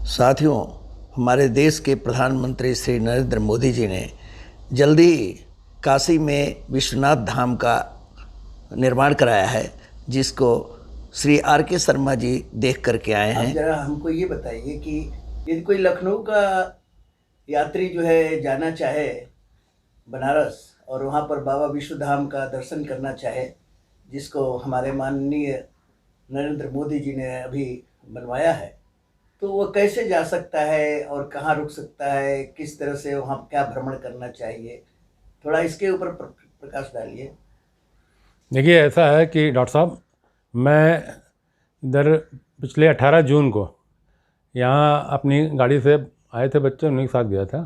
साथियों, हमारे देश के प्रधानमंत्री श्री नरेंद्र मोदी जी ने जल्दी काशी में विश्वनाथ धाम का निर्माण कराया है, जिसको श्री आर के शर्मा जी देख करके आए हैं। जरा हमको ये बताइए कि यदि कोई लखनऊ का यात्री जो है जाना चाहे बनारस और वहाँ पर बाबा विश्वधाम का दर्शन करना चाहे, जिसको हमारे माननीय नरेंद्र मोदी जी ने अभी बनवाया है, तो वो कैसे जा सकता है और कहाँ रुक सकता है, किस तरह से वहाँ क्या भ्रमण करना चाहिए, थोड़ा इसके ऊपर प्रकाश डालिए। देखिए, ऐसा है कि डॉक्टर साहब, मैं इधर पिछले 18 जून को यहाँ अपनी गाड़ी से आए थे बच्चे, उन्हीं के साथ गया था।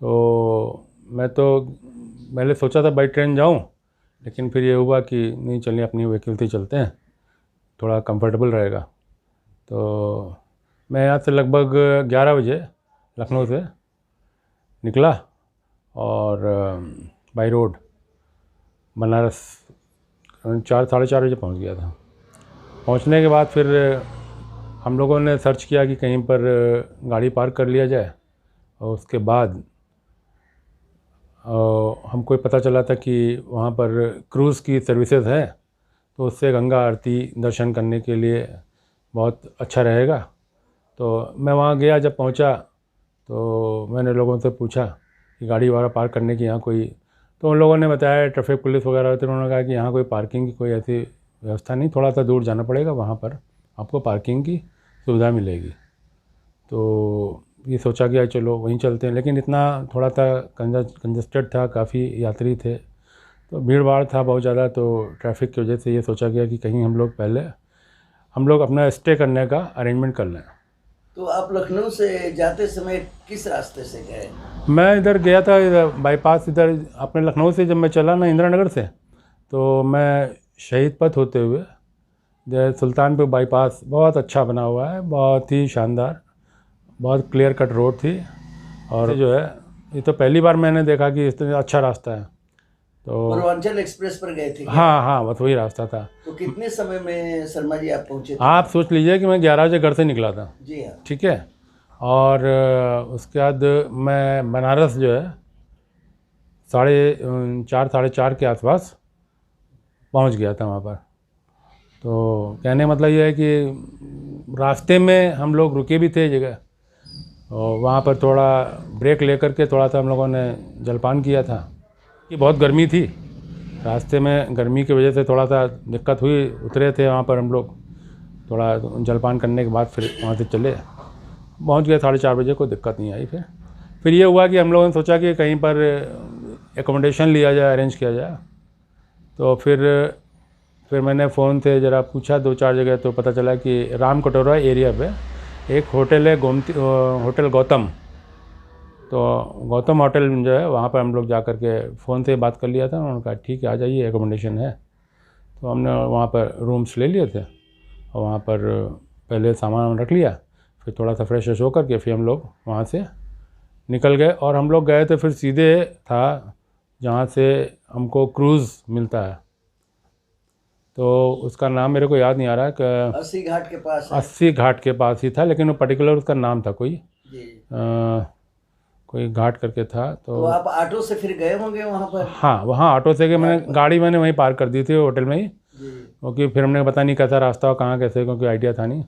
तो मैं तो पहले सोचा था बाई ट्रेन जाऊँ, लेकिन फिर ये हुआ कि नहीं, चलिए अपनी व्हीकल से चलते हैं, थोड़ा कंफर्टेबल रहेगा। तो मैं यहाँ से लगभग 11 बजे लखनऊ से निकला और बाई रोड बनारस 4-4:30 बजे पहुँच गया था। पहुँचने के बाद फिर हम लोगों ने सर्च किया कि कहीं पर गाड़ी पार्क कर लिया जाए, और उसके बाद हमको पता चला था कि वहाँ पर क्रूज़ की सर्विसेज है, तो उससे गंगा आरती दर्शन करने के लिए बहुत अच्छा रहेगा। तो मैं वहाँ गया, जब पहुँचा तो मैंने लोगों से पूछा कि गाड़ी वगैरह पार्क करने की यहाँ कोई, तो उन लोगों ने बताया ट्रैफिक पुलिस वगैरह होती है, उन्होंने कहा कि यहाँ कोई पार्किंग की कोई ऐसी व्यवस्था नहीं, थोड़ा सा दूर जाना पड़ेगा, वहाँ पर आपको पार्किंग की सुविधा मिलेगी। तो ये सोचा कि चलो वहीं चलते हैं, लेकिन इतना थोड़ा सा कंजस्टेड था, काफ़ी यात्री थे, तो भीड़ भाड़ था बहुत ज़्यादा। तो ट्रैफिक की वजह से ये सोचा गया कि कहीं हम लोग अपना स्टे करने का अरेंजमेंट कर लें। तो आप लखनऊ से जाते समय किस रास्ते से गए? मैं इधर गया था, इधर बाईपास, इधर अपने लखनऊ से जब मैं चला ना इंदिरा नगर से, तो मैं शहीद पथ होते हुए इधर सुल्तानपुर बाईपास, बहुत अच्छा बना हुआ है, बहुत ही शानदार, बहुत क्लियर कट रोड थी। और जो है, ये तो पहली बार मैंने देखा कि इस तरह अच्छा रास्ता है। तो पूर्वांचल एक्सप्रेस पर गए थे? हाँ, बस वही रास्ता था। तो कितने समय में शर्मा जी आप पहुँचे थे? आप सोच लीजिए कि मैं 11 बजे घर से निकला था। जी हाँ। ठीक है। और उसके बाद मैं बनारस जो है 4:30 के आसपास पहुंच गया था वहाँ पर। तो कहने का मतलब ये है कि रास्ते में हम लोग रुके भी थे जगह, और वहाँ पर थोड़ा ब्रेक लेकर के थोड़ा सा हम लोगों ने जलपान किया था, कि बहुत गर्मी थी, रास्ते में गर्मी की वजह से थोड़ा सा दिक्कत हुई। उतरे थे वहाँ पर हम लोग, थोड़ा जलपान करने के बाद फिर वहाँ से चले, पहुँच गए 4:30 बजे, कोई दिक्कत नहीं आई। फिर ये हुआ कि हम लोगों ने सोचा कि कहीं पर एकोमोडेशन लिया जाए, अरेंज किया जाए। तो फिर मैंने फ़ोन से ज़रा पूछा 2-4 जगह, तो पता चला कि राम कटोरा एरिया पे एक होटल है, होटल गौतम। तो गौतम होटल जो है, वहाँ पर हम लोग जा कर के फ़ोन से बात कर लिया था, उन्होंने कहा ठीक है आ जाइए, एकोमोडेशन है। तो हमने वहाँ पर रूम्स ले लिए थे, और वहाँ पर पहले सामान रख लिया, फिर थोड़ा सा फ्रेश हो करके फिर हम लोग वहाँ से निकल गए। और हम लोग गए तो फिर सीधे था जहाँ से हमको क्रूज़ मिलता है, तो उसका नाम मेरे को याद नहीं आ रहा है, 80 घाट के पास। 80 घाट के पास ही था, लेकिन वो पर्टिकुलर उसका नाम था कोई कोई घाट करके था। तो आप ऑटो से फिर गए होंगे वहाँ पर? हाँ, वहाँ ऑटो से गए, गाड़ी मैंने वहीं पार्क कर दी थी होटल में ही, क्योंकि फिर हमने पता नहीं कैसा रास्ता और कहाँ कैसे, क्योंकि आइडिया था नहीं।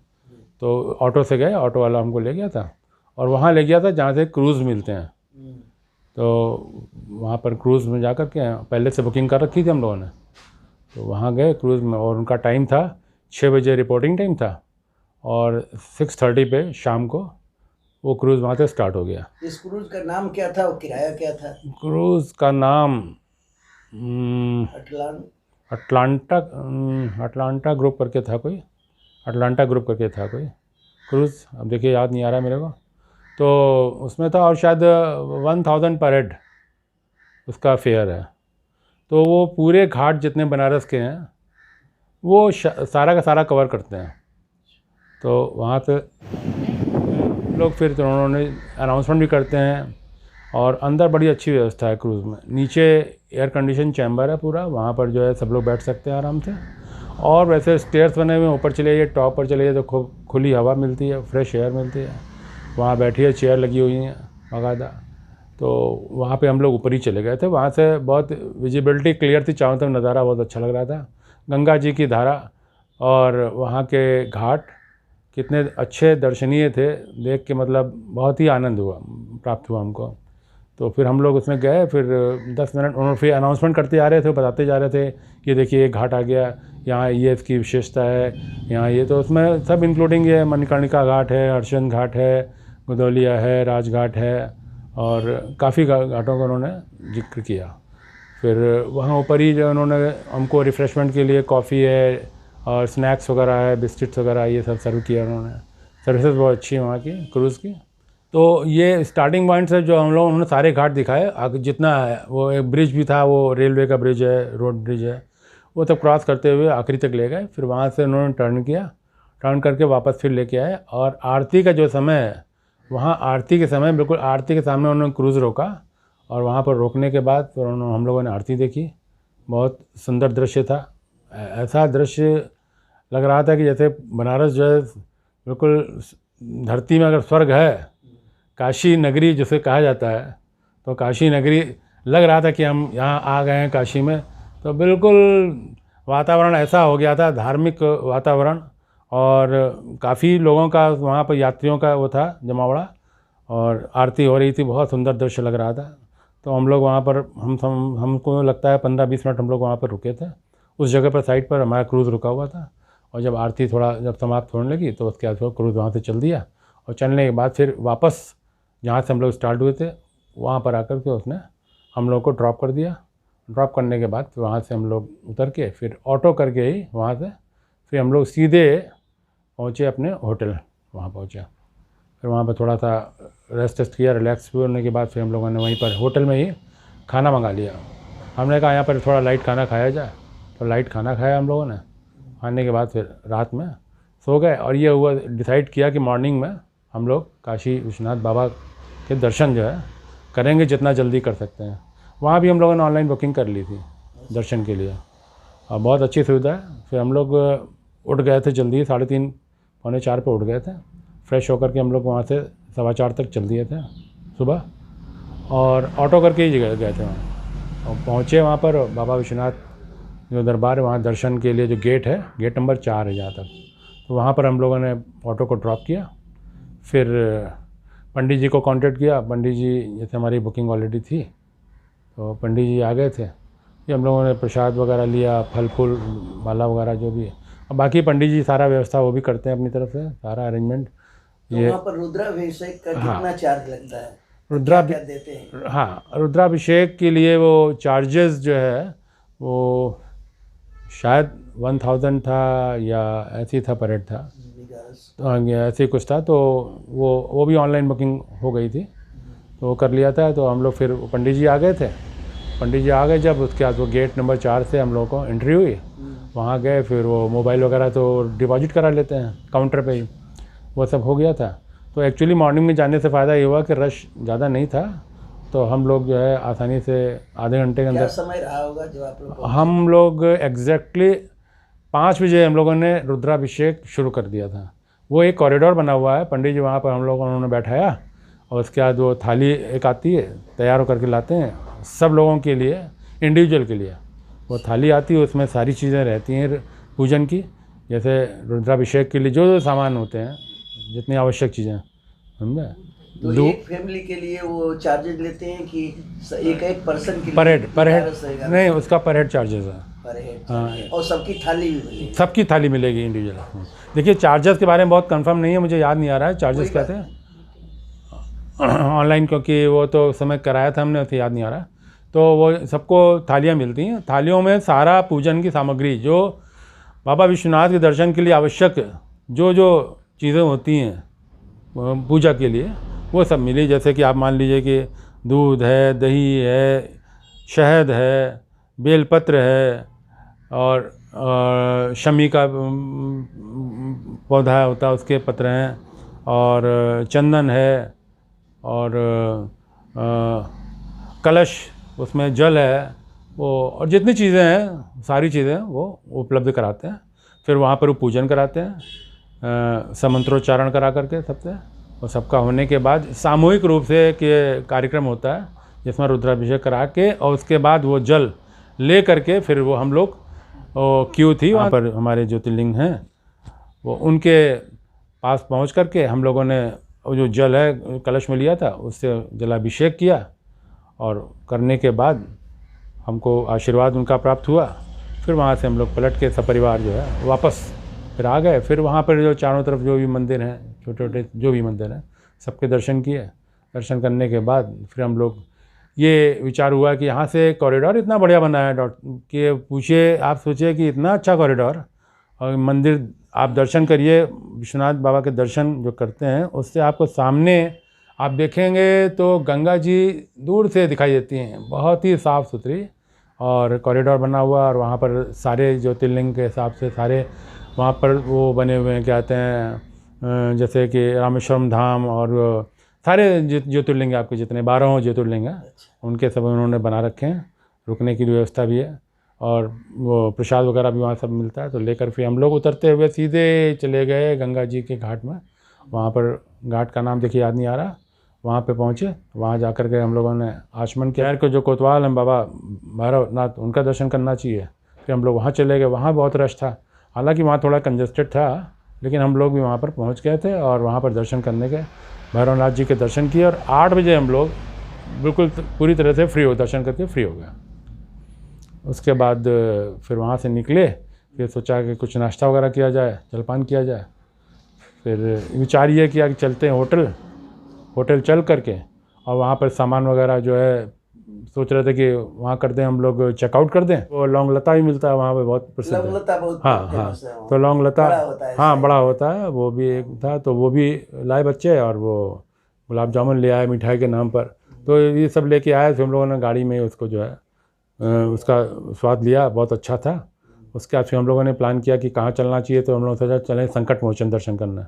तो ऑटो से गए, ऑटो वाला हमको ले गया था और वहाँ ले गया था जहाँ से क्रूज़ मिलते हैं। तो वहाँ पर क्रूज़ में जा कर के पहले से बुकिंग कर रखी थी हम लोगों ने, तो वहाँ गए क्रूज़ में, और उनका टाइम था 6 बजे रिपोर्टिंग टाइम था, और 6:30 पे शाम को वो क्रूज़ वहाँ से स्टार्ट हो गया। इस क्रूज़ का नाम क्या था और किराया क्या था? क्रूज़ का नाम अटलांटा ग्रुप करके था कोई, अटलांटा ग्रुप करके था कोई क्रूज़, अब देखिए याद नहीं आ रहा मेरे को। तो उसमें था, और शायद 1000 पर हेड उसका फेयर है। तो वो पूरे घाट जितने बनारस के हैं वो सारा का सारा कवर करते हैं। तो वहाँ से लोग फिर तो उन्होंने अनाउंसमेंट भी करते हैं, और अंदर बड़ी अच्छी व्यवस्था है क्रूज़ में। नीचे एयर कंडीशन चैम्बर है पूरा, वहाँ पर जो है सब लोग बैठ सकते हैं आराम से, और वैसे स्टेयर्स बने हुए हैं, ऊपर चले जाइए, टॉप पर चले जाइए तो खूब खुली हवा मिलती है, फ्रेश एयर मिलती है। वहाँ बैठिए, चेयर लगी हुई हैं बाकायदा। तो वहाँ पे हम लोग ऊपर ही चले गए थे। वहाँ से बहुत विजिबिलिटी क्लियर थी, चारों तरफ नज़ारा बहुत अच्छा लग रहा था। गंगा जी की धारा और वहाँ के घाट कितने अच्छे दर्शनीय थे, देख के मतलब बहुत ही आनंद प्राप्त हुआ हमको। तो फिर हम लोग उसमें गए। फिर 10 मिनट उन्होंने फिर अनाउंसमेंट करते जा रहे थे, बताते जा रहे थे कि देखिए एक घाट आ गया, यहाँ ये इसकी विशेषता है, यहाँ ये। तो उसमें सब इंक्लूडिंग ये मणिकर्णिका घाट है, हर्षचंद घाट है, गुदौलिया है, राजघाट है, और काफ़ी घाटों का उन्होंने जिक्र किया। फिर वहाँ ऊपर ही जो उन्होंने हमको रिफ़्रेशमेंट के लिए कॉफ़ी है और स्नैक्स वगैरह है, बिस्किट्स वगैरह, ये सब सर्व किया उन्होंने। सर्विसेज बहुत अच्छी है वहाँ की क्रूज़ की। तो ये स्टार्टिंग पॉइंट से जो हम लोग उन्होंने सारे घाट दिखाए, जितना है वो एक ब्रिज भी था, वो रेलवे का ब्रिज है, रोड ब्रिज है, वो तब क्रॉस करते हुए आखिरी तक ले गए। फिर वहाँ से उन्होंने टर्न किया, टर्न करके वापस फिर लेके आए। और आरती का जो समय है, वहाँ आरती के समय बिल्कुल आरती के सामने उन्होंने क्रूज़ रोका, और वहाँ पर रोकने के बाद फिर हम लोगों ने आरती देखी। बहुत सुंदर दृश्य था। ऐसा दृश्य लग रहा था कि जैसे बनारस जो है बिल्कुल धरती में अगर स्वर्ग है, काशी नगरी जिसे कहा जाता है, तो काशी नगरी लग रहा था कि हम यहाँ आ गए हैं काशी में। तो बिल्कुल वातावरण ऐसा हो गया था, धार्मिक वातावरण, और काफ़ी लोगों का वहाँ पर यात्रियों का वो था जमावड़ा, और आरती हो रही थी। बहुत सुंदर दृश्य लग रहा था। तो हम लोग वहाँ पर हमको लगता है 15-20 मिनट हम लोग वहाँ पर रुके थे। उस जगह पर साइड पर हमारा क्रूज़ रुका हुआ था, और जब आरती जब समाप्त होने लगी तो उसके बाद क्रूज़ वहाँ से चल दिया। और चलने के बाद फिर वापस जहाँ से हम लोग स्टार्ट हुए थे वहाँ पर आकर के उसने हम लोग को ड्रॉप कर दिया। ड्रॉप करने के बाद वहाँ से हम लोग उतर के फिर ऑटो करके ही वहाँ से फिर हम लोग सीधे पहुँचे अपने होटल। वहाँ पहुँचे, फिर वहाँ पर थोड़ा सा रेस्ट किया, रिलैक्स होने के बाद फिर हम लोगों ने वहीं पर होटल में ही खाना मंगा लिया। हमने कहा यहाँ पर थोड़ा लाइट खाना खाया जाए, तो लाइट खाना खाया हम लोगों ने। खाने के बाद फिर रात में सो गए, और ये हुआ डिसाइड किया कि मॉर्निंग में हम लोग काशी विश्वनाथ बाबा के दर्शन जो है करेंगे, जितना जल्दी कर सकते हैं। वहाँ भी हम लोगों ने ऑनलाइन बुकिंग कर ली थी दर्शन के लिए, और बहुत अच्छी सुविधा है। फिर हम लोग उठ गए थे जल्दी, 3:30 पौने 4 पे उठ गए थे। फ्रेश होकर के हम लोग वहाँ से 4:15 तक चल दिए थे सुबह, और ऑटो करके ही गए थे वहाँ। और पहुँचे वहाँ पर बाबा विश्वनाथ जो दरबार है, वहाँ दर्शन के लिए जो गेट है, गेट नंबर 4 है जहाँ तक, तो वहाँ पर हम लोगों ने ऑटो को ड्रॉप किया। फिर पंडित जी को कांटेक्ट किया। पंडित जी, जैसे हमारी बुकिंग ऑलरेडी थी, तो पंडित जी आ गए थे। ये हम लोगों ने प्रसाद वगैरह लिया, फल फूल माला वगैरह जो भी है, और बाकी पंडित जी सारा व्यवस्था वो भी करते हैं अपनी तरफ से, सारा अरेंजमेंट। तो वहाँ पर रुद्राभिषेक का कितना चार्ज लगता है? क्या देते हैं? हाँ, रुद्राभिषेक के लिए वो चार्जेस जो है वो शायद 1000 था या ऐसे ही था, पर हेड था, ऐसे ही कुछ था। तो वो भी ऑनलाइन बुकिंग हो गई थी, तो वो कर लिया था। तो हम लोग फिर पंडित जी आ गए थे। पंडित जी आ गए जब, उसके बाद वो गेट नंबर 4 से हम लोगों को एंट्री हुई। वहाँ गए, फिर वो मोबाइल वगैरह तो डिपॉजिट करा लेते हैं काउंटर पे ही, वो सब हो गया था। तो एक्चुअली मॉर्निंग में जाने से फ़ायदा ये हुआ कि रश ज़्यादा नहीं था, तो हम लोग जो है आसानी से आधे घंटे के अंदर। क्या समय रहा होगा जब आप लोग? हम लोग एग्जैक्टली 5 बजे हम लोगों ने रुद्राभिषेक शुरू कर दिया था। वो एक कॉरिडोर बना हुआ है, पंडित जी वहाँ पर हम लोगों उन्होंने बैठाया, और उसके बाद वो थाली एक आती है, तैयार होकर के लाते हैं सब लोगों के लिए, इंडिविजुअल के लिए वो थाली आती है, उसमें सारी चीज़ें रहती हैं पूजन की, जैसे रुद्राभिषेक के लिए जो सामान होते हैं, जितनी आवश्यक चीज़ें, समझे। तो एक फैमिली के लिए वो चार्जेज लेते हैं कि एक पर्सन के लिए? पर हेड नहीं, उसका पर हेड चार्जेस है। पर हेड। हाँ। और सबकी थाली भी मिलेगी? सबकी थाली मिलेगी इंडिविजुअल। देखिए चार्जेस के बारे में बहुत कंफर्म नहीं है, मुझे याद नहीं आ रहा है चार्जेस क्या थे ऑनलाइन, क्योंकि वो तो समय कराया था हमने, उसे याद नहीं आ रहा। तो वो सबको थालियाँ मिलती हैं। थालियों में सारा पूजन की सामग्री, जो बाबा विश्वनाथ के दर्शन के लिए आवश्यक जो जो चीज़ें होती हैं पूजा के लिए, वो सब मिली। जैसे कि आप मान लीजिए कि दूध है, दही है, शहद है, बेलपत्र है, और शमी का पौधा होता है उसके पत्र हैं, और चंदन है, और कलश, उसमें जल है, वो और जितनी चीज़ें हैं सारी चीज़ें वो उपलब्ध कराते हैं। फिर वहाँ पर वो पूजन कराते हैं, समंत्रोच्चारण करा करके सबसे, और सबका होने के बाद सामूहिक रूप से एक कार्यक्रम होता है जिसमें रुद्राभिषेक करा के और उसके बाद वो जल ले करके फिर वो हम लोग क्यू थी वहाँ पर हमारे ज्योतिर्लिंग हैं वो उनके पास पहुँच करके हम लोगों ने वो जो जल है कलश में लिया था उससे जलाभिषेक किया और करने के बाद हमको आशीर्वाद उनका प्राप्त हुआ। फिर वहाँ से हम लोग पलट के सपरिवार जो है वापस फिर आ गए। फिर वहाँ पर जो चारों तरफ जो भी मंदिर हैं छोटे छोटे जो भी मंदिर हैं सबके दर्शन किए। दर्शन करने के बाद फिर हम लोग ये विचार हुआ कि यहाँ से कॉरिडोर इतना बढ़िया बना है कि पूछिए, आप सोचिए कि इतना अच्छा कॉरिडोर और मंदिर आप दर्शन करिए। विश्वनाथ बाबा के दर्शन जो करते हैं उससे आपको सामने आप देखेंगे तो गंगा जी दूर से दिखाई देती हैं, बहुत ही साफ़ सुथरी और कॉरिडोर बना हुआ। और वहाँ पर सारे ज्योतिर्लिंग के हिसाब से सारे वहाँ पर वो बने हुए हैं, क्या कहते हैं, जैसे कि रामेश्वरम धाम और सारे ज्योतिर्लिंग आपके जितने 12 ज्योतिर्लिंग हैं उनके सब उन्होंने बना रखे हैं। रुकने की व्यवस्था भी है और वो प्रसाद वगैरह भी वहाँ सब मिलता है। तो लेकर फिर हम लोग उतरते हुए सीधे चले गए गंगा जी के घाट में। वहाँ पर घाट का नाम देखिए याद नहीं आ रहा। वहाँ पे पहुँचे, वहाँ जाकर के हम लोगों ने आचमन किया को जो कोतवाल हैं बाबा भैरवनाथ उनका दर्शन करना चाहिए। फिर हम लोग वहाँ चले गए। वहाँ बहुत रश था, हालांकि वहाँ थोड़ा कंजस्टेड था, लेकिन हम लोग भी वहाँ पर पहुँच गए थे और वहाँ पर दर्शन करने के भैरवनाथ जी के दर्शन किए। और 8 बजे हम लोग बिल्कुल पूरी तरह से फ्री हो दर्शन करके फ्री हो गए। उसके बाद फिर वहाँ से निकले, फिर सोचा कि कुछ नाश्ता वगैरह किया जाए, जलपान किया जाए। फिर विचार ये किया कि चलते हैं होटल चल करके और वहाँ पर सामान वगैरह जो है सोच रहे थे कि वहाँ कर दें, हम लोग चेकआउट कर दें। वो लौंग लता भी मिलता है वहाँ पे, बहुत प्रसिद्ध है। हाँ, तो लौंग लता हाँ बड़ा होता है, वो भी एक था, तो वो भी लाए बच्चे। और वो गुलाब जामुन ले आए मिठाई के नाम पर। तो ये सब लेके आए। फिर हम लोगों ने गाड़ी में उसको जो है उसका स्वाद लिया, बहुत अच्छा था। उसके बाद फिर हम लोगों ने प्लान किया कि कहाँ चलना चाहिए। तो हम लोग सोचा चलें संकट मोचन दर्शन करना।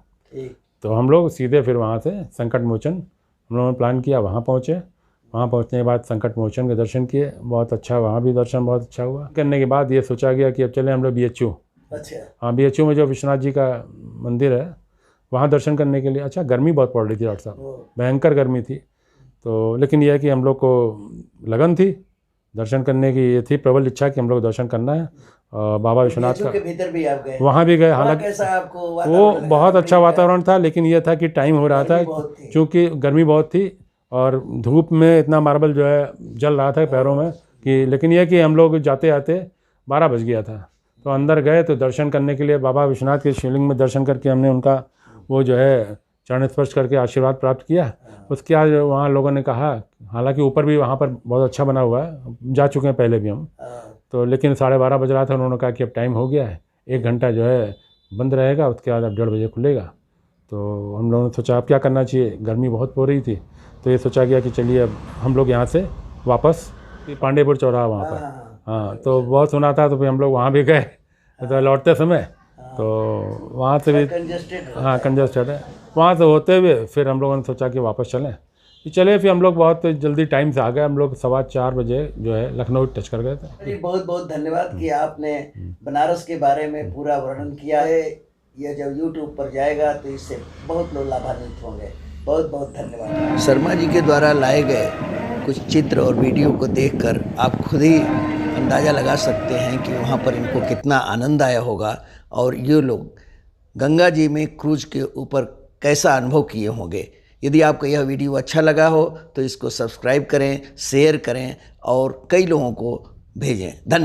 तो हम लोग सीधे फिर वहाँ से संकट मोचन हम लोगों ने प्लान किया। वहाँ पहुँचे, वहाँ पहुँचने के बाद संकट मोचन के दर्शन किए, बहुत अच्छा, वहाँ भी दर्शन बहुत अच्छा हुआ। करने के बाद ये सोचा गया कि अब चलें हम लोग BHU। अच्छा, हाँ, BHU में जो विश्वनाथ जी का मंदिर है वहाँ दर्शन करने के लिए। अच्छा, गर्मी बहुत पड़ रही थी डॉक्टर साहब, भयंकर गर्मी थी। तो लेकिन यह है कि हम लोग को लगन थी दर्शन करने की, ये थी प्रबल इच्छा कि हम लोग दर्शन करना है। बाबा विश्वनाथ का भीतर भी आप गए, वहाँ भी गए। हालांकि वो बहुत अच्छा वातावरण था, लेकिन ये था कि टाइम हो रहा था क्योंकि गर्मी बहुत थी और धूप में इतना मार्बल जो है जल रहा था पैरों में कि, लेकिन यह कि हम लोग जाते आते 12 बज गया था। तो अंदर गए तो दर्शन करने के लिए बाबा विश्वनाथ के शिवलिंग में दर्शन करके हमने उनका वो जो है चरण स्पर्श करके आशीर्वाद प्राप्त किया। उसके बाद वहाँ लोगों ने कहा, हालांकि ऊपर भी वहाँ पर बहुत अच्छा बना हुआ है, जा चुके हैं पहले भी हम, तो लेकिन 12:30 बज रहा था। उन्होंने कहा कि अब टाइम हो गया है, 1 घंटा जो है बंद रहेगा, उसके बाद अब 1:30 बजे खुलेगा। तो हम लोगों ने सोचा अब क्या करना चाहिए, गर्मी बहुत हो रही थी। तो ये सोचा गया कि चलिए अब हम लोग यहाँ से वापस पांडेपुर चौराहा वहाँ पर, हाँ, तो बहुत सुना था। तो फिर हम लोग वहाँ भी गए तो लौटते समय, तो वहाँ से भी हाँ कंजस्टेड है। वहाँ से होते हुए फिर हम लोगों ने सोचा कि वापस चलें। चले फिर हम लोग बहुत जल्दी टाइम से आ गए। हम लोग 4:15 बजे जो है लखनऊ टच कर गए थे। बहुत बहुत धन्यवाद कि आपने बनारस के बारे में पूरा वर्णन किया है। यह जब YouTube पर जाएगा तो इससे बहुत लोग लाभान्वित होंगे। बहुत बहुत धन्यवाद। शर्मा जी के द्वारा लाए गए कुछ चित्र और वीडियो को देखकर आप खुद ही अंदाज़ा लगा सकते हैं कि वहाँ पर इनको कितना आनंद आया होगा और ये लोग गंगा जी में क्रूज के ऊपर कैसा अनुभव किए होंगे। यदि आपको यह वीडियो अच्छा लगा हो तो इसको सब्सक्राइब करें, शेयर करें और कई लोगों को भेजें। धन्यवाद।